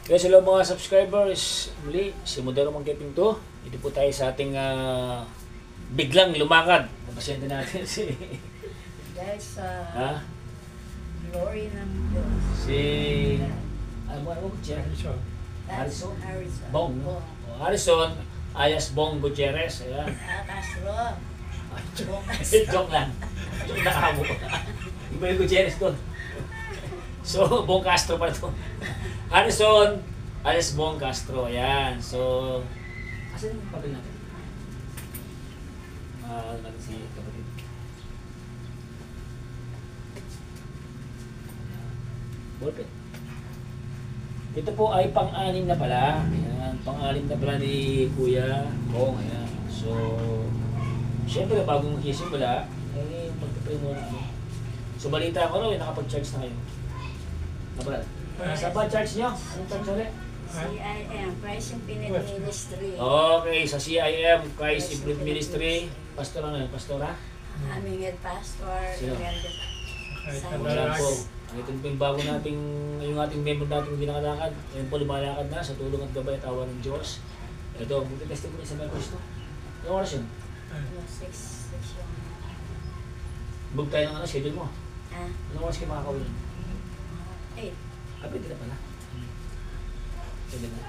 Kaya sa mga subscribers, muli, si Modero Mangkeping to. Dito po tayo sa ating biglang lumakad. Pasyente natin si... Dahil sa ha? glory ng Diyos. Si... ano mo? Harrison. Harrison? Harrison. Bong, no? O, Harrison, alias Bong Gutierrez. Ayan. Castro. Joke lang. Joke na kamo. Iba yung Gutierrez doon. So, Bong Castro pa ito. Harrison, alias Bong Castro. Ayan. So, asan yung papel natin? Natin si kapatid. Ballpen. Ito po ay pang-anim na pala. Ayan. Pang-anim na pala ni Kuya Bong. Ayan. So, siyempre, bagong hisimula, eh, magpapay mo na ano. So, balita ko rin, nakapag-charge na kayo. Napalat. Saan ba charge nyo? Anong charge ulit? CIM, Christ Infinite Ministry. Okay, sa CIM, Christ Infinite Ministry. Pastor ano yun? Pastora? Aming head pastor. Sino? Wala Sanchez. po. Ito po yung bago nating, yung ating member natin hindi nakalakad. Ngayon po lumalakad na sa tulong at gabay at awa ng Diyos. Ito, buti-testing ko sa Mercury to. Yung oras yun? 6 yung... Bug tayo ng ano, schedule mo. Ah, Anong oras kayo makakawin? 8. Pwede na pala. Pwede na.